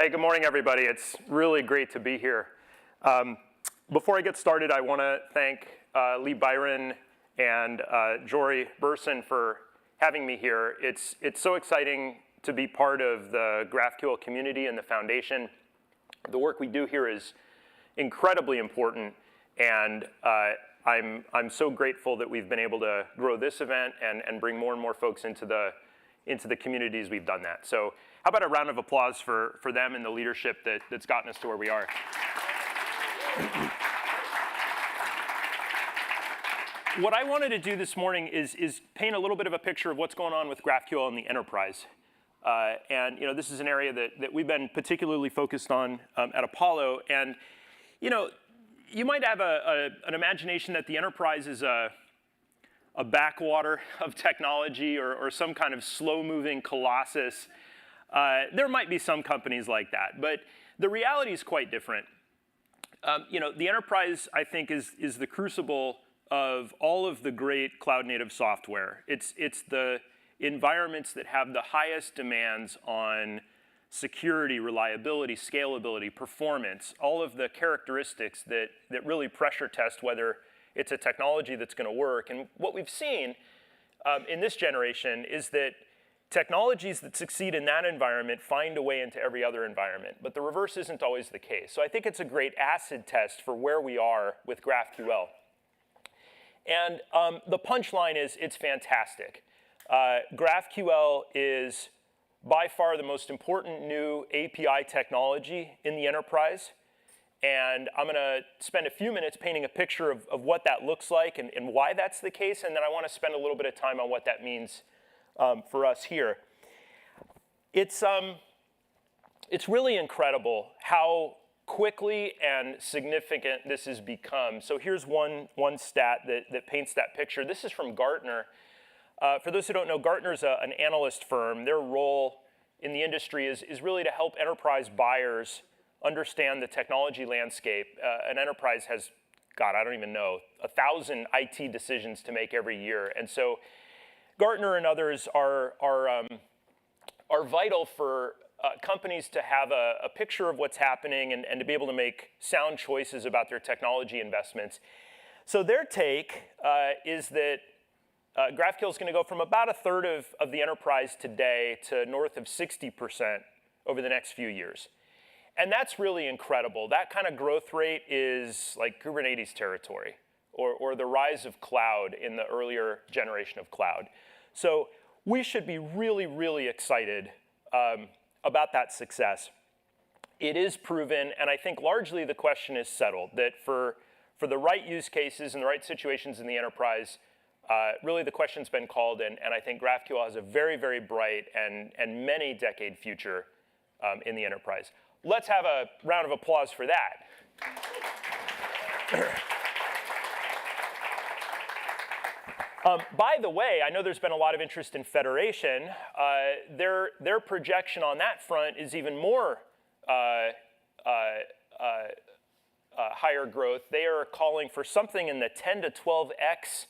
Hey, good morning, everybody. It's really great to be here. Before I get started, I want to thank Lee Byron and Jory Burson for having me here. It's so exciting to be part of the GraphQL community and the foundation. The work we do here is incredibly important, and I'm so grateful that we've been able to grow this event and bring more and more folks into the communities we've done that. So how about a round of applause for them and the leadership that's gotten us to where we are. What I wanted to do this morning is paint a little bit of a picture of what's going on with GraphQL in the enterprise. And this is an area that we've been particularly focused on at Apollo. And you might have an imagination that the enterprise is a backwater of technology or some kind of slow-moving colossus. There might be some companies like that, but the reality is quite different. The enterprise, I think, is the crucible of all of the great cloud-native software. It's the environments that have the highest demands on security, reliability, scalability, performance, all of the characteristics that really pressure test whether it's a technology that's going to work. And what we've seen in this generation is that technologies that succeed in that environment find a way into every other environment, but the reverse isn't always the case. So I think it's a great acid test for where we are with GraphQL. And the punchline is it's fantastic. GraphQL is by far the most important new API technology in the enterprise. And I'm going to spend a few minutes painting a picture of what that looks like and why that's the case. And then I want to spend a little bit of time on what that means for us here. It's really incredible how quickly and significant this has become. So here's one stat that paints that picture. This is from Gartner. For those who don't know, Gartner's an analyst firm. Their role in the industry is really to help enterprise buyers understand the technology landscape. An enterprise has, God, I don't even know, 1,000 IT decisions to make every year. And so Gartner and others are vital for companies to have a picture of what's happening and to be able to make sound choices about their technology investments. So their take is that GraphQL is going to go from about a third of the enterprise today to north of 60% over the next few years. And that's really incredible. That kind of growth rate is like Kubernetes territory or the rise of cloud in the earlier generation of cloud. So we should be really, really excited about that success. It is proven, and I think largely the question is settled, that for the right use cases and the right situations in the enterprise, really the question's been called, and I think GraphQL has a very, very bright and many-decade future in the enterprise. Let's have a round of applause for that. By the way, I know there's been a lot of interest in federation. Their projection on that front is even more higher growth. They are calling for something in the 10 to 12x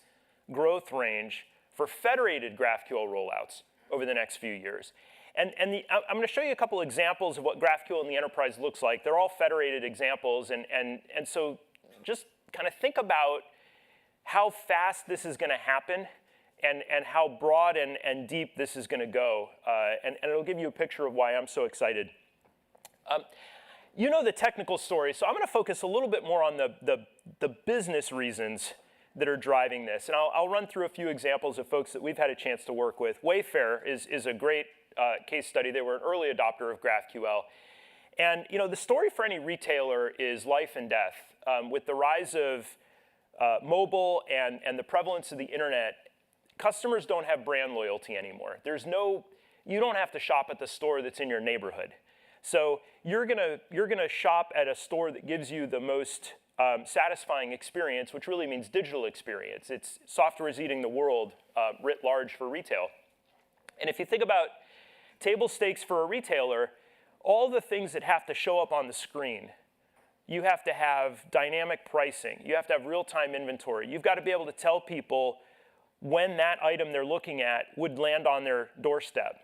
growth range for federated GraphQL rollouts over the next few years. And I'm going to show you a couple examples of what GraphQL in the enterprise looks like. They're all federated examples, and so just kind of think about how fast this is going to happen and how broad and deep this is going to go. And it'll give you a picture of why I'm so excited. You know the technical story, so I'm going to focus a little bit more on the business reasons that are driving this. And I'll run through a few examples of folks that we've had a chance to work with. Wayfair is a great case study. They were an early adopter of GraphQL. And the story for any retailer is life and death. With the rise of mobile and the prevalence of the internet, customers don't have brand loyalty anymore. You don't have to shop at the store that's in your neighborhood. So you're gonna shop at a store that gives you the most satisfying experience, which really means digital experience. Software is eating the world writ large for retail. And if you think about table stakes for a retailer, all the things that have to show up on the screen. You have to have dynamic pricing. You have to have real-time inventory. You've got to be able to tell people when that item they're looking at would land on their doorstep.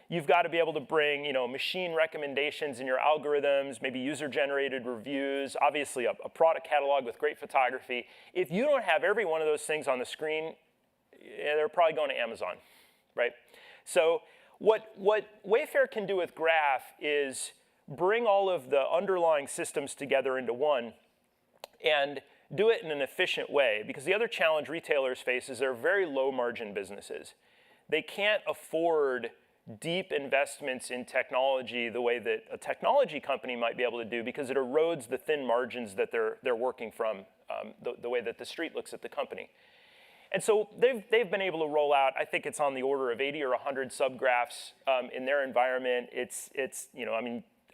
You've got to be able to bring, machine recommendations in your algorithms, maybe user-generated reviews, obviously a product catalog with great photography. If you don't have every one of those things on the screen, they're probably going to Amazon, right? So what Wayfair can do with Graph is bring all of the underlying systems together into one and do it in an efficient way, because the other challenge retailers face is they're very low margin businesses. They can't afford deep investments in technology the way that a technology company might be able to do, because it erodes the thin margins that they're working from, the way that the street looks at the company. And so they've been able to roll out, I think it's on the order of 80 or 100 subgraphs in their environment.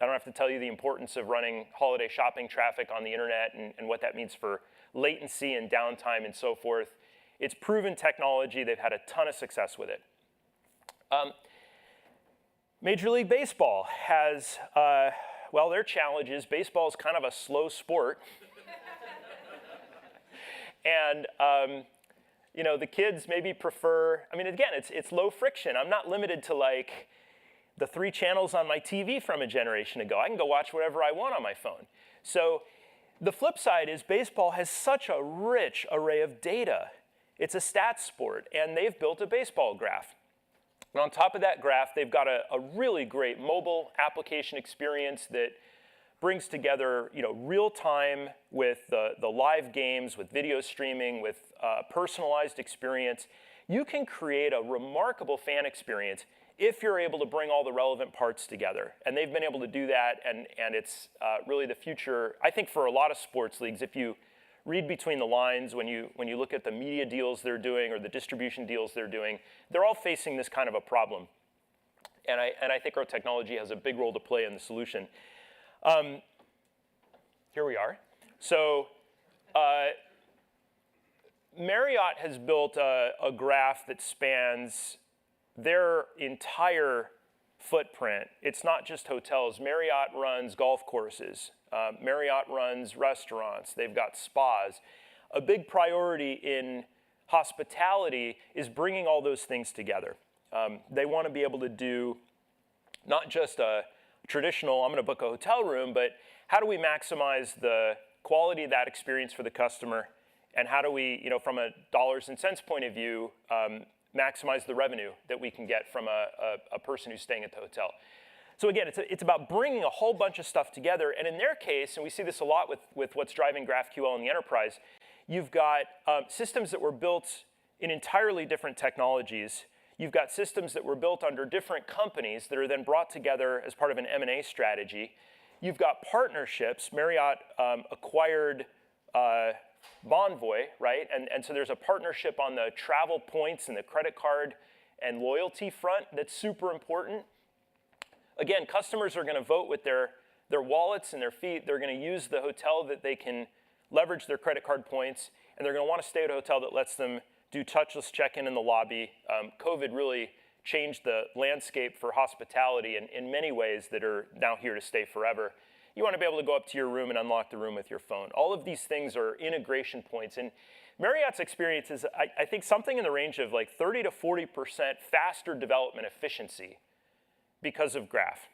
I don't have to tell you the importance of running holiday shopping traffic on the internet and what that means for latency and downtime and so forth. It's proven technology. They've had a ton of success with it. Major League Baseball has, their challenge is baseball is kind of a slow sport. And, the kids maybe prefer, again, it's low friction. I'm not limited to like the 3 channels on my TV from a generation ago. I can go watch whatever I want on my phone. So the flip side is baseball has such a rich array of data. It's a stats sport, and they've built a baseball graph. And on top of that graph, they've got a really great mobile application experience that brings together real time with the live games, with video streaming, with personalized experience. You can create a remarkable fan experience if you're able to bring all the relevant parts together. And they've been able to do that, and it's really the future, I think, for a lot of sports leagues. If you read between the lines when you look at the media deals they're doing or the distribution deals they're doing, they're all facing this kind of a problem. And I think our technology has a big role to play in the solution. Here we are. So Marriott has built a graph that spans their entire footprint. It's not just hotels. Marriott runs golf courses. Marriott runs restaurants. They've got spas. A big priority in hospitality is bringing all those things together. They want to be able to do not just a traditional, I'm going to book a hotel room, but how do we maximize the quality of that experience for the customer, and how do we, from a dollars and cents point of view, maximize the revenue that we can get from a person who's staying at the hotel. So again, it's about bringing a whole bunch of stuff together. And in their case, and we see this a lot with what's driving GraphQL in the enterprise, you've got systems that were built in entirely different technologies. You've got systems that were built under different companies that are then brought together as part of an M&A strategy. You've got partnerships. Marriott acquired Bonvoy, right? And so there's a partnership on the travel points and the credit card and loyalty front that's super important. Again, customers are going to vote with their wallets and their feet. They're going to use the hotel that they can leverage their credit card points, and they're going to want to stay at a hotel that lets them do touchless check-in in the lobby. COVID really changed the landscape for hospitality in many ways that are now here to stay forever. You want to be able to go up to your room and unlock the room with your phone. All of these things are integration points. And Marriott's experience is, I think, something in the range of like 30 to 40% faster development efficiency because of Graph.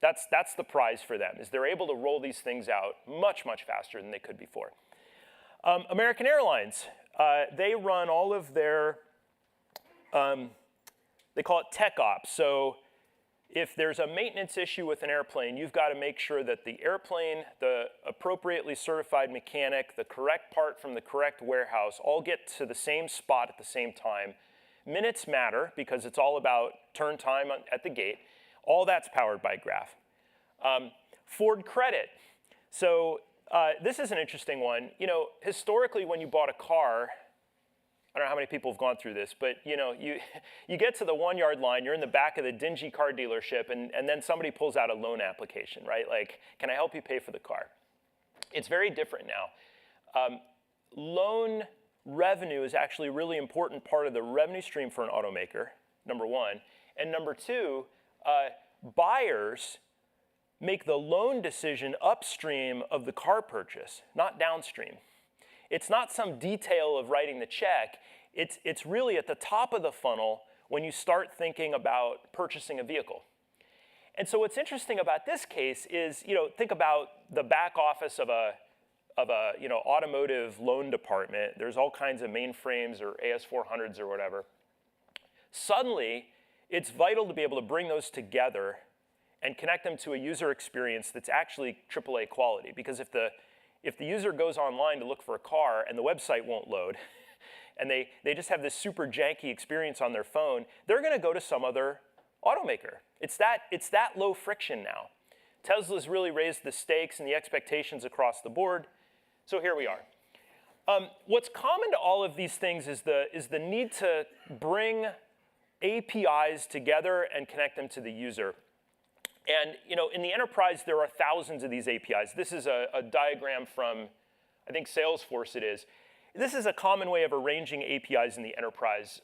That's the prize for them, is they're able to roll these things out much, much faster than they could before. American Airlines, they run all of their, they call it tech ops. So if there's a maintenance issue with an airplane, you've got to make sure that the airplane, the appropriately certified mechanic, the correct part from the correct warehouse all get to the same spot at the same time. Minutes matter because it's all about turn time at the gate. All that's powered by Graph. Ford Credit. So this is an interesting one. Historically, when you bought a car, I don't know how many people have gone through this, but you get to the 1 yard line, you're in the back of the dingy car dealership, and then somebody pulls out a loan application, right? Like, can I help you pay for the car? It's very different now. Loan revenue is actually a really important part of the revenue stream for an automaker, number one. And number two, buyers make the loan decision upstream of the car purchase, not downstream. It's not some detail of writing the check. It's really at the top of the funnel when you start thinking about purchasing a vehicle. And so what's interesting about this case is, think about the back office of a automotive loan department. There's all kinds of mainframes or AS400s or whatever. Suddenly, it's vital to be able to bring those together and connect them to a user experience that's actually AAA quality. Because if the user goes online to look for a car and the website won't load, and they just have this super janky experience on their phone, they're going to go to some other automaker. It's that low friction now. Tesla's really raised the stakes and the expectations across the board. So here we are. What's common to all of these things is the need to bring APIs together and connect them to the user. And in the enterprise, there are thousands of these APIs. This is a diagram from, I think, Salesforce it is. This is a common way of arranging APIs in the enterprise.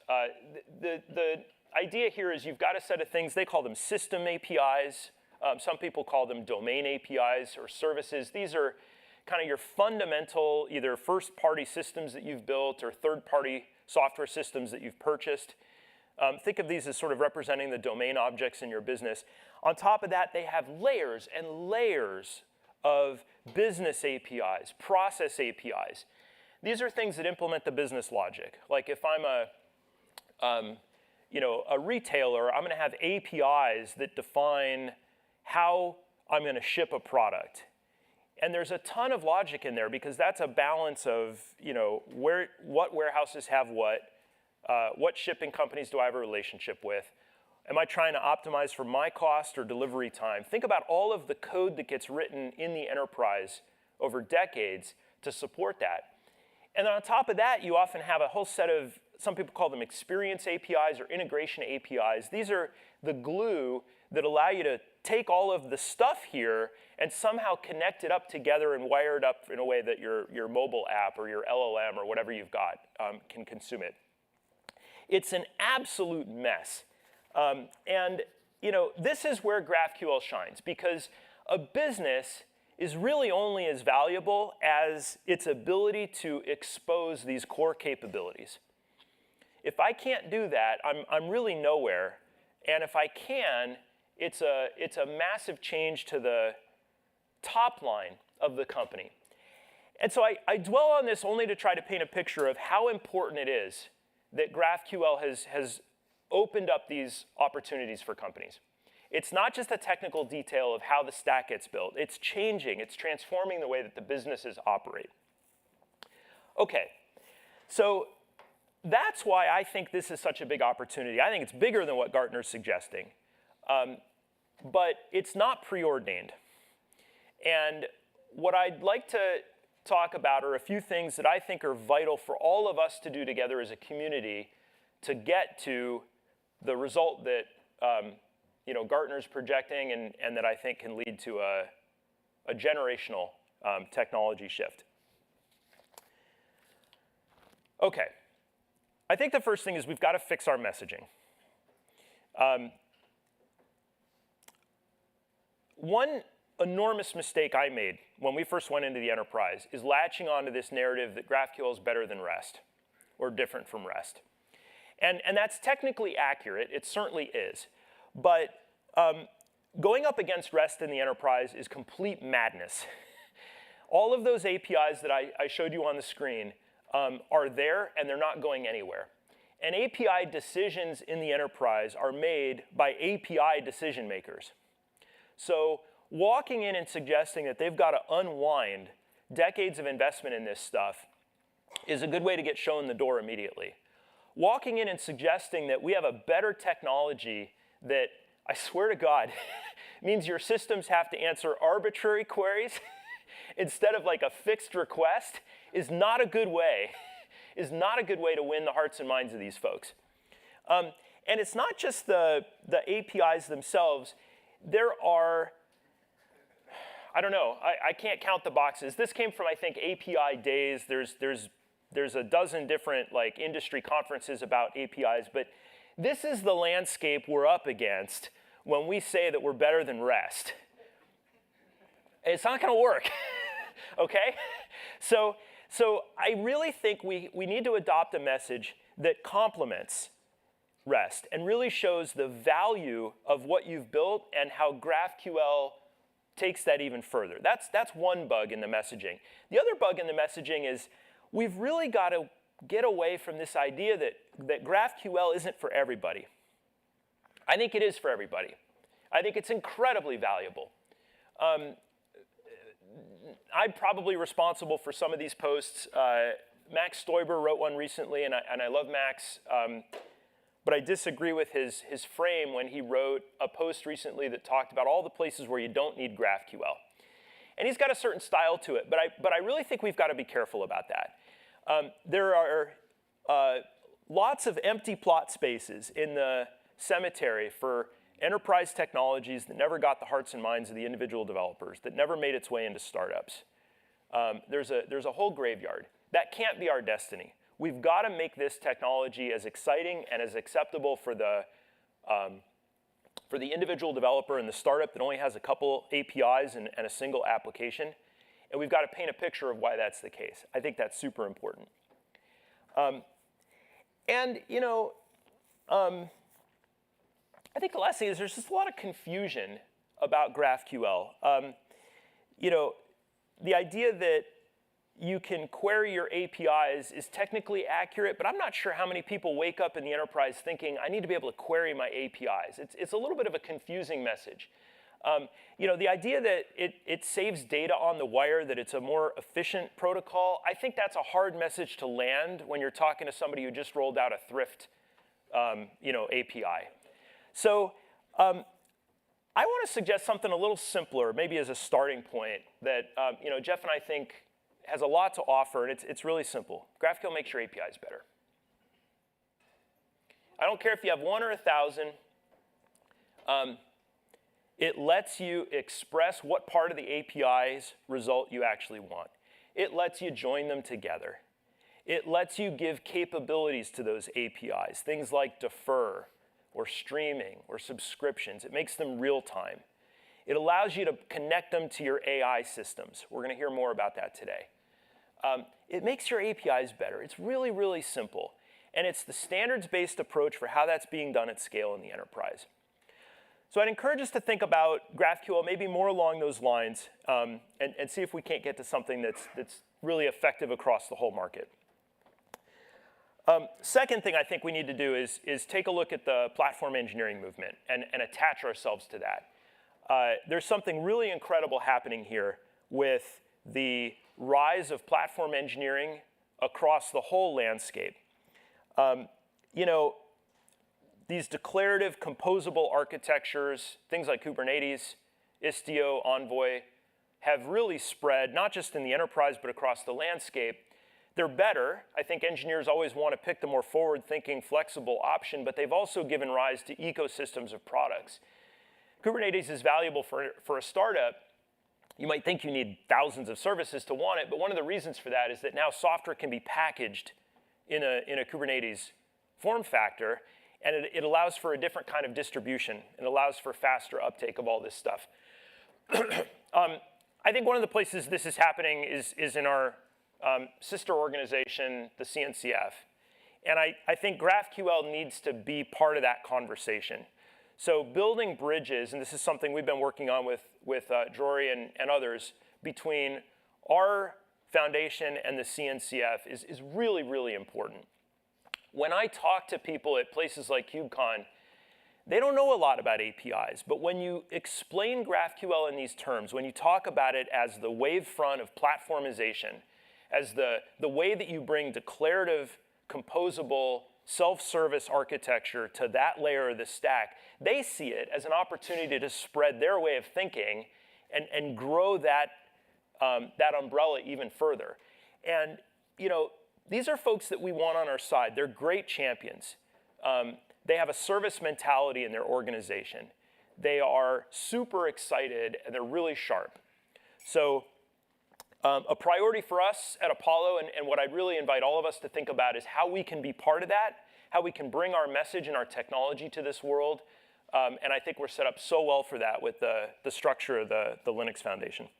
The idea here is you've got a set of things. They call them system APIs. Some people call them domain APIs or services. These are kind of your fundamental either first-party systems that you've built or third-party software systems that you've purchased. Think of these as sort of representing the domain objects in your business. On top of that, they have layers and layers of business APIs, process APIs. These are things that implement the business logic. Like if I'm a retailer, I'm going to have APIs that define how I'm going to ship a product. And there's a ton of logic in there because that's a balance of what warehouses have what shipping companies do I have a relationship with? Am I trying to optimize for my cost or delivery time? Think about all of the code that gets written in the enterprise over decades to support that. And then on top of that, you often have a whole set of, some people call them experience APIs or integration APIs. These are the glue that allow you to take all of the stuff here and somehow connect it up together and wire it up in a way that your mobile app or your LLM or whatever you've got can consume it. It's an absolute mess. This is where GraphQL shines because a business is really only as valuable as its ability to expose these core capabilities. If I can't do that, I'm really nowhere. And if I can, it's a massive change to the top line of the company. And so I dwell on this only to try to paint a picture of how important it is that GraphQL has opened up these opportunities for companies. It's not just a technical detail of how the stack gets built. It's changing. It's transforming the way that the businesses operate. OK, so that's why I think this is such a big opportunity. I think it's bigger than what Gartner's suggesting. But it's not preordained. And what I'd like to talk about are a few things that I think are vital for all of us to do together as a community to get to the result that Gartner's projecting and that I think can lead to a generational technology shift. OK. I think the first thing is we've got to fix our messaging. One enormous mistake I made when we first went into the enterprise is latching onto this narrative that GraphQL is better than REST or different from REST. And that's technically accurate. It certainly is. But going up against REST in the enterprise is complete madness. All of those APIs that I showed you on the screen are there, and they're not going anywhere. And API decisions in the enterprise are made by API decision makers. So walking in and suggesting that they've got to unwind decades of investment in this stuff is a good way to get shown the door immediately. Walking in and suggesting that we have a better technology that, I swear to God, means your systems have to answer arbitrary queries instead of like a fixed request is not a good way, to win the hearts and minds of these folks. And it's not just the APIs themselves. There are, I don't know, I can't count the boxes. This came from, I think, API Days. There's a dozen different industry conferences about APIs, but this is the landscape we're up against when we say that we're better than REST. It's not going to work, okay? So I really think we need to adopt a message that complements rest and really shows the value of what you've built and how GraphQL takes that even further. That's one bug in the messaging. The other bug in the messaging is we've really got to get away from this idea that GraphQL isn't for everybody. I think it is for everybody. I think it's incredibly valuable. I'm probably responsible for some of these posts. Max Stoiber wrote one recently, and I love Max, but I disagree with his frame when he wrote a post recently that talked about all the places where you don't need GraphQL. And he's got a certain style to it, but I really think we've got to be careful about that. There are lots of empty plot spaces in the cemetery for enterprise technologies that never got the hearts and minds of the individual developers, that never made its way into startups. There's a whole graveyard. That can't be our destiny. We've got to make this technology as exciting and as acceptable for the individual developer and the startup that only has a couple APIs and a single application. And we've got to paint a picture of why that's the case. I think that's super important. I think the last thing is there's just a lot of confusion about GraphQL. The idea that you can query your APIs is technically accurate, but I'm not sure how many people wake up in the enterprise thinking, I need to be able to query my APIs. It's a little bit of a confusing message. The idea that it saves data on the wire, that it's a more efficient protocol, I think that's a hard message to land when you're talking to somebody who just rolled out a Thrift API. So I want to suggest something a little simpler, maybe as a starting point, that Jeff and I think has a lot to offer, and it's really simple. GraphQL makes your APIs better. I don't care if you have 1 or 1,000. It lets you express what part of the API's result you actually want. It lets you join them together. It lets you give capabilities to those APIs, things like defer, or streaming, or subscriptions. It makes them real time. It allows you to connect them to your AI systems. We're going to hear more about that today. It makes your APIs better. It's really, really simple. And it's the standards-based approach for how that's being done at scale in the enterprise. So I'd encourage us to think about GraphQL maybe more along those lines and see if we can't get to something that's really effective across the whole market. Second thing I think we need to do is take a look at the platform engineering movement and attach ourselves to that. There's something really incredible happening here with the rise of platform engineering across the whole landscape. These declarative composable architectures, things like Kubernetes, Istio, Envoy, have really spread, not just in the enterprise, but across the landscape. They're better. I think engineers always want to pick the more forward-thinking, flexible option, but they've also given rise to ecosystems of products. Kubernetes is valuable for a startup. You might think you need thousands of services to want it, but one of the reasons for that is that now software can be packaged in a Kubernetes form factor, and it allows for a different kind of distribution. It allows for faster uptake of all this stuff. I think one of the places this is happening is in our sister organization, the CNCF. And I think GraphQL needs to be part of that conversation. So building bridges, and this is something we've been working on with Jory and others, between our foundation and the CNCF is really, really important. When I talk to people at places like KubeCon, they don't know a lot about APIs, but when you explain GraphQL in these terms, when you talk about it as the wave front of platformization, as the way that you bring declarative, composable, self-service architecture to that layer of the stack, they see it as an opportunity to spread their way of thinking and grow that umbrella even further. And these are folks that we want on our side. They're great champions. They have a service mentality in their organization. They are super excited, and they're really sharp. So a priority for us at Apollo, and what I'd really invite all of us to think about, is how we can be part of that, how we can bring our message and our technology to this world. And I think we're set up so well for that with the structure of the Linux Foundation.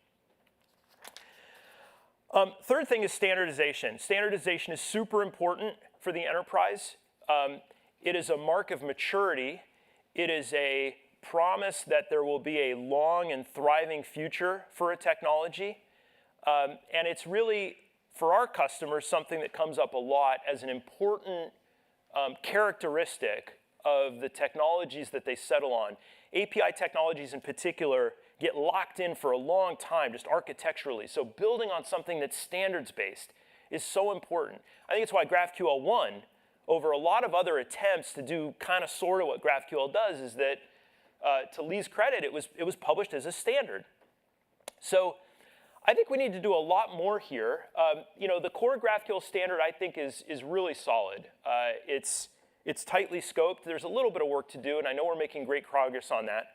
Third thing is standardization. Standardization is super important for the enterprise. It is a mark of maturity. It is a promise that there will be a long and thriving future for a technology. And it's really, for our customers, something that comes up a lot as an important characteristic of the technologies that they settle on. API technologies in particular get locked in for a long time, just architecturally. So building on something that's standards-based is so important. I think it's why GraphQL won over a lot of other attempts to do kind of sort of what GraphQL does, is that, to Lee's credit, it was published as a standard. So I think we need to do a lot more here. The core GraphQL standard, I think, is really solid. It's tightly scoped. There's a little bit of work to do, and I know we're making great progress on that.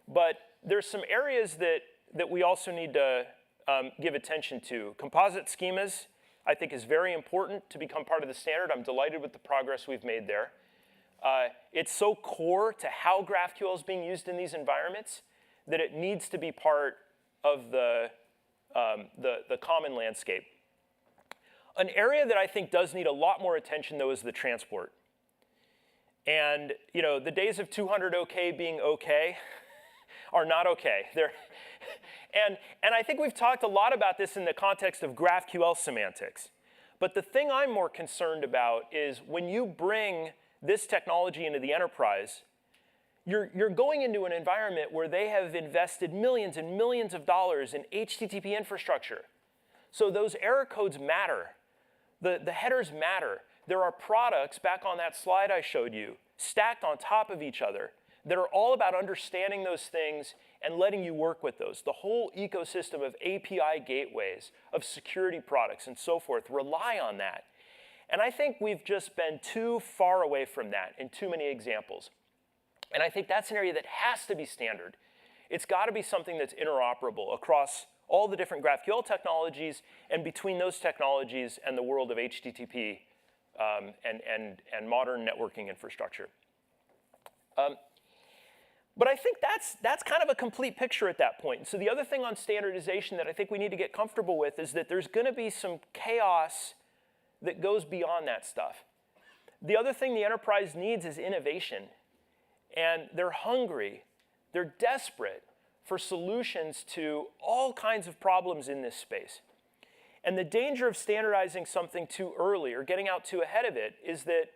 But there's some areas that we also need to give attention to. Composite schemas, I think, is very important to become part of the standard. I'm delighted with the progress we've made there. It's so core to how GraphQL is being used in these environments that it needs to be part of the common landscape. An area that I think does need a lot more attention, though, is the transport. And the days of 200 OK being OK are not OK. And I think we've talked a lot about this in the context of GraphQL semantics. But the thing I'm more concerned about is when you bring this technology into the enterprise, you're going into an environment where they have invested millions and millions of dollars in HTTP infrastructure. So those error codes matter. The headers matter. There are products, back on that slide I showed you, stacked on top of each other that are all about understanding those things and letting you work with those. The whole ecosystem of API gateways, of security products, and so forth rely on that. And I think we've just been too far away from that in too many examples. And I think that's an area that has to be standard. It's got to be something that's interoperable across all the different GraphQL technologies and between those technologies and the world of HTTP and modern networking infrastructure. But I think that's kind of a complete picture at that point. So the other thing on standardization that I think we need to get comfortable with is that there's going to be some chaos that goes beyond that stuff. The other thing the enterprise needs is innovation. And they're hungry, they're desperate for solutions to all kinds of problems in this space. And the danger of standardizing something too early or getting out too ahead of it is that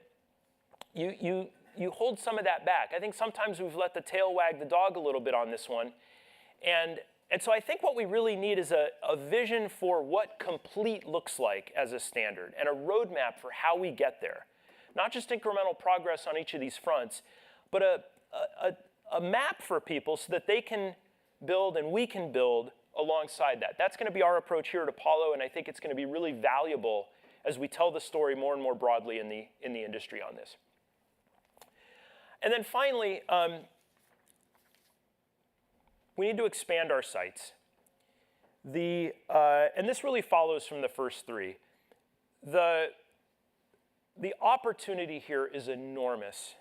you hold some of that back. I think sometimes we've let the tail wag the dog a little bit on this one. And so I think what we really need is a vision for what complete looks like as a standard and a roadmap for how we get there. Not just incremental progress on each of these fronts, but a map for people so that they can build and we can build alongside that. That's going to be our approach here at Apollo, and I think it's going to be really valuable as we tell the story more and more broadly in the industry on this. And then finally, we need to expand our sites. And this really follows from the first three. The opportunity here is enormous.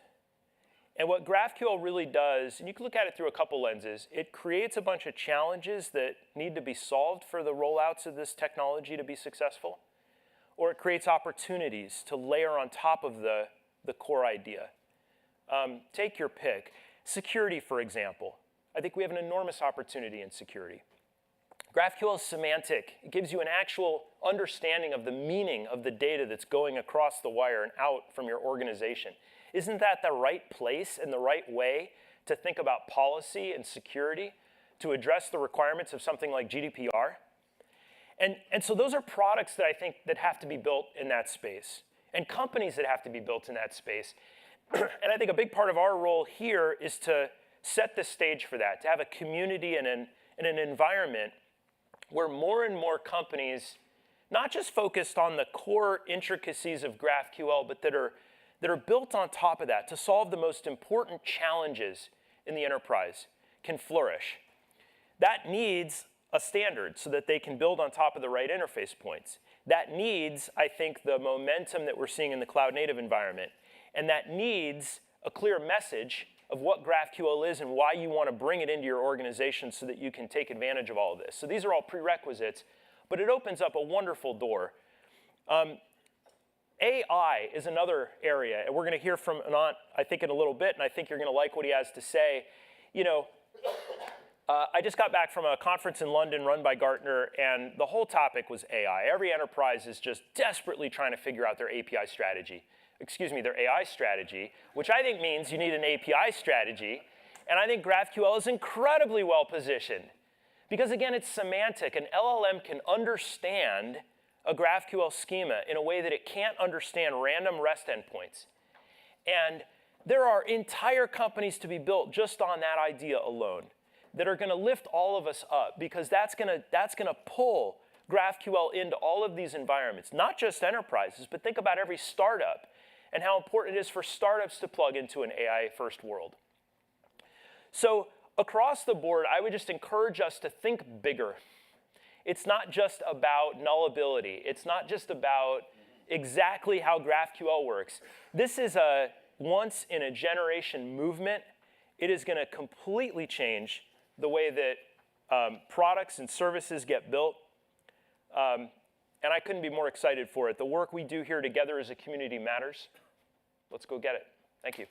And what GraphQL really does, and you can look at it through a couple lenses, it creates a bunch of challenges that need to be solved for the rollouts of this technology to be successful, or it creates opportunities to layer on top of the core idea. Take your pick. Security, for example. I think we have an enormous opportunity in security. GraphQL is semantic. It gives you an actual understanding of the meaning of the data that's going across the wire and out from your organization. Isn't that the right place and the right way to think about policy and security to address the requirements of something like GDPR? And so those are products that I think that have to be built in that space, and companies that have to be built in that space. And I think a big part of our role here is to set the stage for that, to have a community and an environment where more and more companies, not just focused on the core intricacies of GraphQL, but that are built on top of that to solve the most important challenges in the enterprise, can flourish. That needs a standard so that they can build on top of the right interface points. That needs, I think, the momentum that we're seeing in the cloud-native environment. And that needs a clear message of what GraphQL is and why you want to bring it into your organization so that you can take advantage of all of this. So these are all prerequisites, but it opens up a wonderful door. AI is another area, and we're going to hear from Anant, I think, in a little bit, and I think you're going to like what he has to say. You know, I just got back from a conference in London run by Gartner, and the whole topic was AI. Every enterprise is just desperately trying to figure out their API strategy. Excuse me, their AI strategy, which I think means you need an API strategy. And I think GraphQL is incredibly well positioned. Because again, it's semantic. An LLM can understand a GraphQL schema in a way that it can't understand random REST endpoints. And there are entire companies to be built just on that idea alone that are going to lift all of us up, because that's going to pull GraphQL into all of these environments, not just enterprises, but think about every startup and how important it is for startups to plug into an AI-first world. So across the board, I would just encourage us to think bigger. It's not just about nullability. It's not just about exactly how GraphQL works. This is a once-in-a-generation movement. It is going to completely change the way that products and services get built. And I couldn't be more excited for it. The work we do here together as a community matters. Let's go get it. Thank you.